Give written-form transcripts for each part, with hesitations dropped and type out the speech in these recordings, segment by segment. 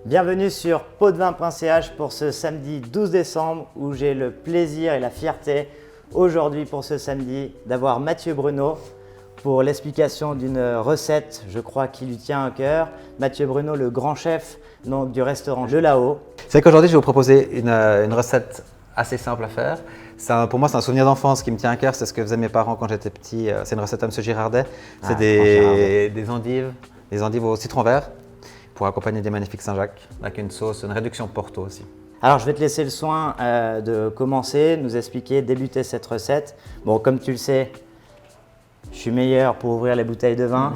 Bienvenue sur potdevin.ch pour ce samedi 12 décembre où j'ai le plaisir et la fierté aujourd'hui pour ce samedi d'avoir Mathieu Bruno pour l'explication d'une recette, je crois, qui lui tient à cœur. Mathieu Bruno, le grand chef donc, du restaurant Le Lao. C'est qu'aujourd'hui, je vais vous proposer une recette assez simple à faire. Pour moi, c'est un souvenir d'enfance qui me tient à cœur. C'est ce que faisaient mes parents quand j'étais petit. C'est une recette à M. Girardet. C'est des endives au citron vert pour accompagner des magnifiques Saint-Jacques avec une sauce, une réduction Porto aussi. Alors, je vais te laisser le soin de commencer, nous expliquer, débuter cette recette. Bon, comme tu le sais, je suis meilleur pour ouvrir les bouteilles de vin.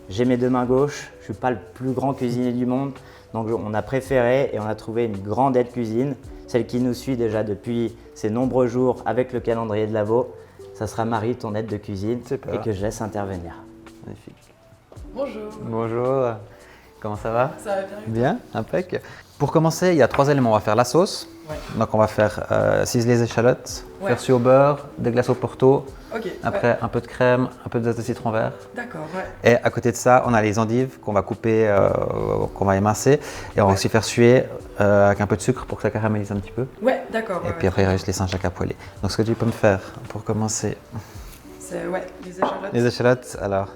J'ai mes deux mains gauches. Je ne suis pas le plus grand cuisinier du monde. Donc, on a préféré et on a trouvé une grande aide cuisine, celle qui nous suit déjà depuis ces nombreux jours avec le calendrier de l'Avent. Ça sera Marie, ton aide de cuisine, et que je laisse intervenir. Magnifique. Bonjour. Bonjour. Comment ça va? Ça va bien? Bien, impec. Pour commencer, il y a 3 éléments. On va faire la sauce. Ouais. Donc, on va faire ciseler les échalotes, Ouais. faire cuire au beurre, des glaces au Porto. Ok. Après, ouais. un peu de crème, un peu de zeste de citron vert. D'accord, ouais. Et à côté de ça, on a les endives qu'on va couper, qu'on va émincer. Et on va aussi faire suer avec un peu de sucre pour que ça caramélise un petit peu. Ouais, d'accord. Et Ouais, puis après, il reste les Saint-Jacques à poêler. Donc, ce que tu peux me faire pour commencer, c'est les échalotes. les échalotes, alors,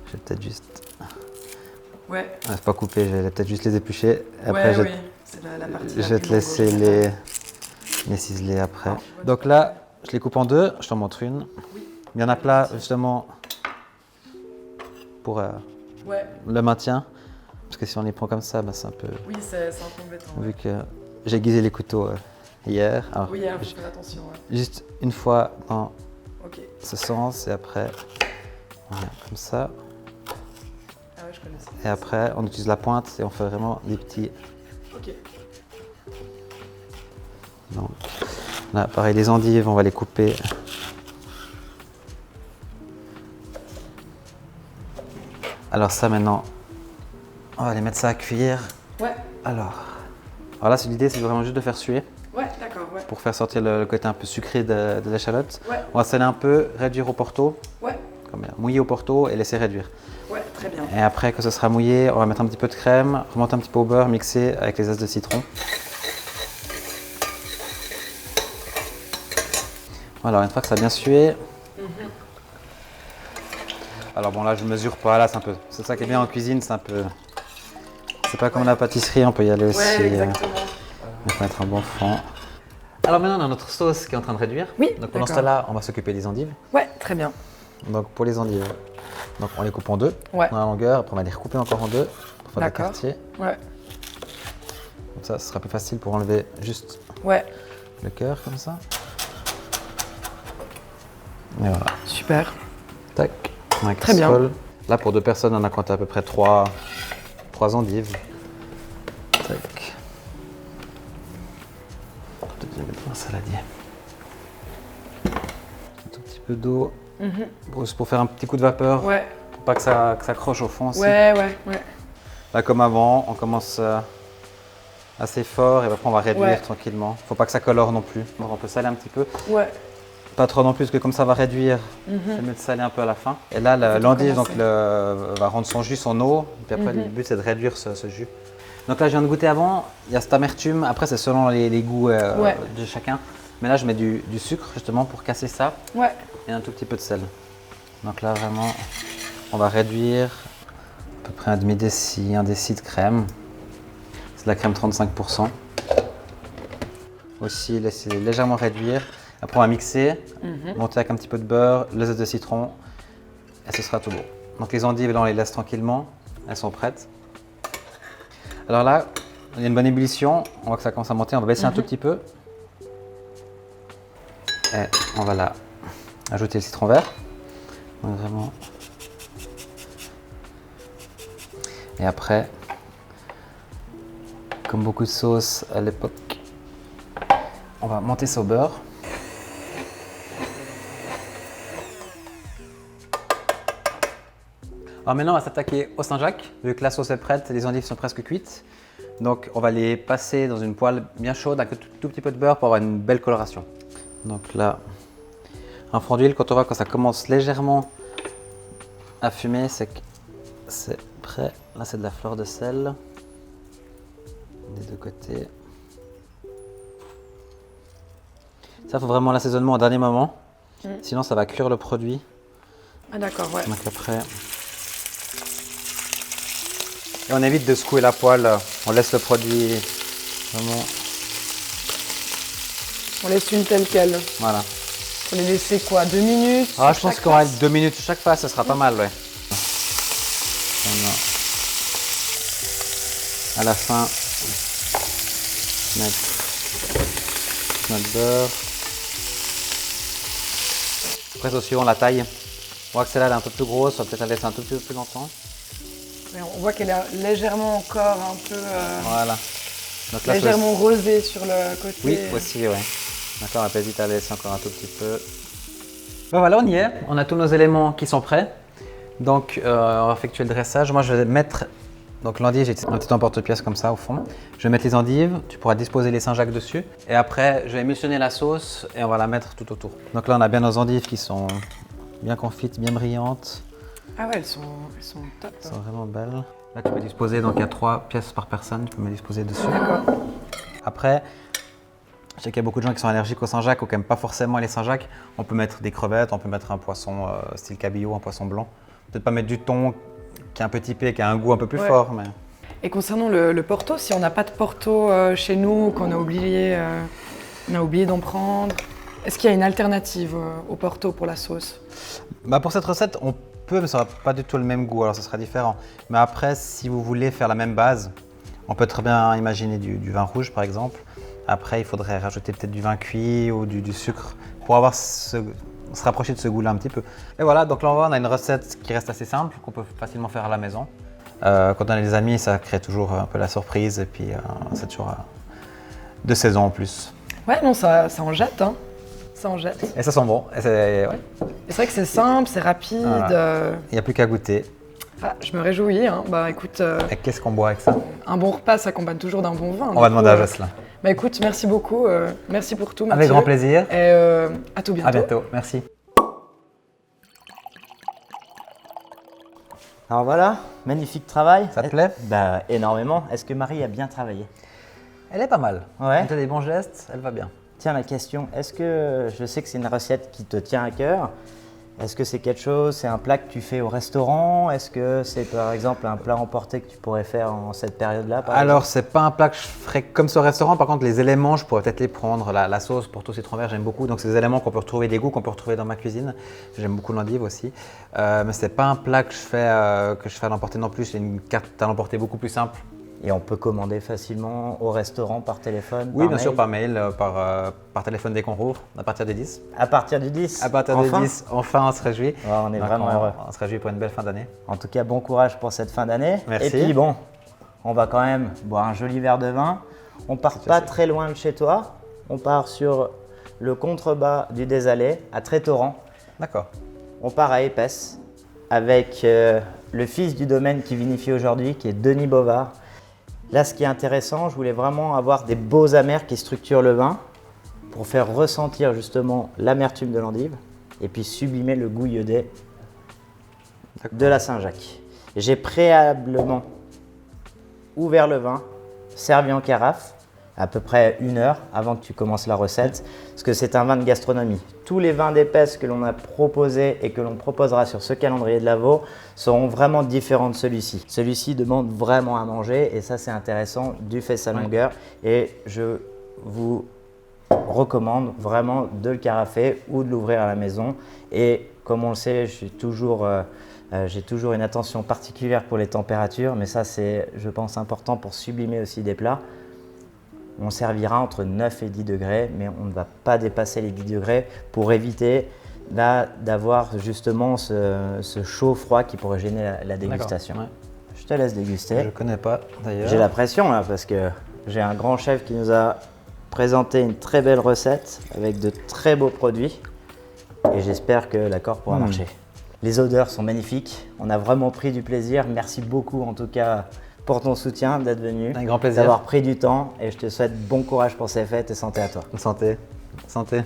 je vais peut-être juste. Ouais. C'est pas couper, je vais peut-être juste les éplucher. Après, Ouais, oui. C'est la partie. je vais te laisser les ciseler après. Donc là, je les coupe en deux, je t'en montre une. Oui. Il y en a plein justement pour Ouais. le maintien. Parce que si on les prend comme ça, bah, c'est un peu. Oui, c'est un peu embêtant. Vu que j'ai aiguisé les couteaux hier. Alors, Oui, il faut faire attention. Ouais. juste une fois dans Ok. ce sens et après on vient comme ça. Ah ouais, je connais ça. Et après on utilise la pointe et on fait vraiment des petits. Ok. Donc là pareil, les endives on va les couper. Alors ça maintenant, on va les mettre ça à cuire. Ouais. Alors là c'est l'idée, c'est vraiment juste de faire suer Ouais, d'accord, ouais. pour faire sortir le côté un peu sucré de l'échalote. Ouais. On va saler un peu, réduire au Porto, Ouais. mouiller au Porto et laisser réduire. Ouais, très bien. Et après que ce sera mouillé, on va mettre un petit peu de crème, remonter un petit peu au beurre, mixer avec les zestes de citron. Voilà, une fois que ça a bien sué. Alors bon là je mesure pas, là c'est ça qui est bien en cuisine, c'est un peu. C'est pas comme la pâtisserie, on peut y aller aussi. Ouais, exactement. Il faut mettre un bon fond. Alors maintenant on a notre sauce qui est en train de réduire. Oui, Donc pendant ce d'accord. temps-là, on va s'occuper des endives. Ouais, très bien. Donc pour les endives, donc on les coupe en deux, Ouais. dans la longueur, après on va les recouper encore en deux pour faire des D'accord. quartiers. Ouais. Comme ça, ce sera plus facile pour enlever juste Ouais. le cœur comme ça. Et voilà. Super. Tac. On a Très bien. casserole. Là pour 2 personnes, on a compté à peu près 3 endives. Tac. Peut-être bien mettre un saladier. Un tout petit peu d'eau. Juste pour faire un petit coup de vapeur. Ouais. Pour pas que ça croche au fond aussi. Ouais, ouais, ouais. Là comme avant, on commence assez fort et après on va réduire Ouais. tranquillement. Faut pas que ça colore non plus. Donc on peut saler un petit peu. Ouais. Pas trop non plus, parce que comme ça va réduire, c'est mieux de saler un peu à la fin. Et là, faut l'endive commencer. va rendre son jus, son eau. Puis après, le but, c'est de réduire ce jus. Donc là, je viens de goûter avant. Il y a cette amertume. Après, c'est selon les goûts Ouais. de chacun. Mais là, je mets du sucre, justement, pour casser ça. Ouais. Et un tout petit peu de sel. Donc là, vraiment, on va réduire à peu près un demi-déci, un déci de crème. C'est de la crème 35%. Aussi, laisser légèrement réduire. Après, on va mixer, monter avec un petit peu de beurre, le zeste de citron, et ce sera tout bon. Donc les endives, là, on les laisse tranquillement, elles sont prêtes. Alors là, il y a une bonne ébullition, on voit que ça commence à monter, on va baisser un tout petit peu. Et on va là ajouter le citron vert. Donc vraiment. Et après, comme beaucoup de sauces à l'époque, on va monter ça au beurre. Alors maintenant, on va s'attaquer au Saint-Jacques. Vu que la sauce est prête, les endives sont presque cuites. Donc on va les passer dans une poêle bien chaude avec tout petit peu de beurre pour avoir une belle coloration. Donc là, un fond d'huile, quand on voit que ça commence légèrement à fumer, c'est que c'est prêt. Là, c'est de la fleur de sel. des deux côtés. Ça, il faut vraiment l'assaisonnement au dernier moment. Sinon, ça va cuire le produit. Ah d'accord, ouais. Donc après... Et on évite de secouer la poêle. On laisse le produit vraiment... On laisse une telle quelle. Voilà. Faut les laisser quoi, 2 minutes Ah, sur je pense chaque qu'on aura face 2 minutes chaque face, ça sera pas mal, ouais. À la fin, mettre notre beurre. Après, c'est suivant la taille. On voit que celle-là elle est un peu plus grosse, on va peut-être la laisser un tout petit peu plus longtemps. Ouais, on voit qu'elle est légèrement encore un peu Voilà. Donc là, légèrement rosée sur le côté. oui, aussi, ouais. D'accord, on va pas hésiter à la laisser encore un tout petit peu. Ben voilà, on y est. On a tous nos éléments qui sont prêts. Donc, on va effectuer le dressage. Moi, je vais mettre donc l'endive, j'ai un petit emporte-pièce comme ça au fond. Je vais mettre les endives, tu pourras disposer les Saint-Jacques dessus. Et après, je vais émulsionner la sauce et on va la mettre tout autour. Donc là, on a bien nos endives qui sont bien confites, bien brillantes. Ah ouais, elles sont top. Elles sont vraiment belles. Là, tu peux disposer, donc il y a 3 pièces par personne, tu peux me disposer dessus. D'accord. Après, je sais qu'il y a beaucoup de gens qui sont allergiques aux Saint-Jacques ou qui n'aiment pas forcément les Saint-Jacques. On peut mettre des crevettes, on peut mettre un poisson style cabillaud, un poisson blanc. Peut-être pas mettre du thon qui est un peu typé, qui a un goût un peu plus fort. Mais... Et concernant le Porto, si on n'a pas de Porto chez nous, qu'on a oublié d'en prendre, est-ce qu'il y a une alternative au Porto pour la sauce? Bah pour cette recette, on peut, mais ça n'aura pas du tout le même goût, alors ça sera différent. Mais après, si vous voulez faire la même base, on peut très bien imaginer du vin rouge par exemple. Après, il faudrait rajouter peut-être du vin cuit ou du sucre pour avoir se rapprocher de ce goût-là un petit peu. Et voilà, donc là on a une recette qui reste assez simple, qu'on peut facilement faire à la maison. Quand on a des amis, ça crée toujours un peu la surprise et puis c'est toujours de saison en plus. Ouais, non, ça en jette, hein. Ça en jette. Et ça sent bon. Et c'est vrai que c'est simple, c'est rapide. Voilà. Il n'y a plus qu'à goûter. Ah, je me réjouis, hein. Bah écoute, Et qu'est-ce qu'on boit avec ça? un bon repas s'accompagne toujours d'un bon vin. On va demander à Jocelyn. Bah écoute, merci beaucoup, merci pour tout, Mathieu. Avec grand plaisir. Et à tout bientôt. À bientôt, merci. Alors voilà, magnifique travail. Ça te plaît? Bah énormément. Est-ce que Marie a bien travaillé? Elle est pas mal. Ouais. Elle a des bons gestes, elle va bien. Tiens, la question, est-ce que, je sais que c'est une recette qui te tient à cœur, est-ce que c'est quelque chose, c'est un plat que tu fais au restaurant? Est-ce que c'est par exemple un plat emporté que tu pourrais faire en cette période-là? Alors, c'est pas un plat que je ferais comme ce restaurant. Par contre, les éléments, je pourrais peut-être les prendre. La sauce pour tout citron vert, j'aime beaucoup. Donc, c'est des éléments qu'on peut retrouver, des goûts qu'on peut retrouver dans ma cuisine. J'aime beaucoup l'endive aussi. Mais c'est pas un plat que je fais à l'emporter non plus. C'est une carte à l'emporter beaucoup plus simple. Et on peut commander facilement au restaurant par téléphone? Oui, par bien mail sûr, par mail, par téléphone dès qu'on rouvre, à partir du 10. À partir du 10? À partir Enfin du 10, enfin, on se réjouit. Ouais, on est Donc, vraiment heureux. On se réjouit pour une belle fin d'année. En tout cas, bon courage pour cette fin d'année. Merci. Et puis bon, on va quand même boire un joli verre de vin. On part pas très loin de chez toi. On part sur le contrebas du Désalé, à Trétoran. D'accord. On part à Épaisse avec le fils du domaine qui vinifie aujourd'hui, qui est Denis Bovard. Là, ce qui est intéressant, je voulais vraiment avoir des beaux amers qui structurent le vin pour faire ressentir justement l'amertume de l'endive et puis sublimer le goût iodé de la Saint-Jacques. J'ai préalablement ouvert le vin, servi en carafe, à peu près 1 heure avant que tu commences la recette, parce que c'est un vin de gastronomie. Tous les vins d'épaisse que l'on a proposés et que l'on proposera sur ce calendrier de Lavaux seront vraiment différents de celui-ci. Celui-ci demande vraiment à manger et ça c'est intéressant du fait sa longueur et je vous recommande vraiment de le carafer ou de l'ouvrir à la maison. Et comme on le sait, j'ai toujours une attention particulière pour les températures, mais ça c'est, je pense, important pour sublimer aussi des plats. On servira entre 9 et 10 degrés, mais on ne va pas dépasser les 10 degrés pour éviter d'avoir justement ce chaud-froid qui pourrait gêner la dégustation. Ouais. Je te laisse déguster. Je ne connais pas d'ailleurs. J'ai la pression là parce que j'ai un grand chef qui nous a présenté une très belle recette avec de très beaux produits et j'espère que l'accord pourra marcher. Les odeurs sont magnifiques, on a vraiment pris du plaisir. Merci beaucoup en tout cas pour ton soutien, d'être venu, Un grand plaisir. d'avoir pris du temps et je te souhaite bon courage pour ces fêtes et santé à toi. Santé. Santé.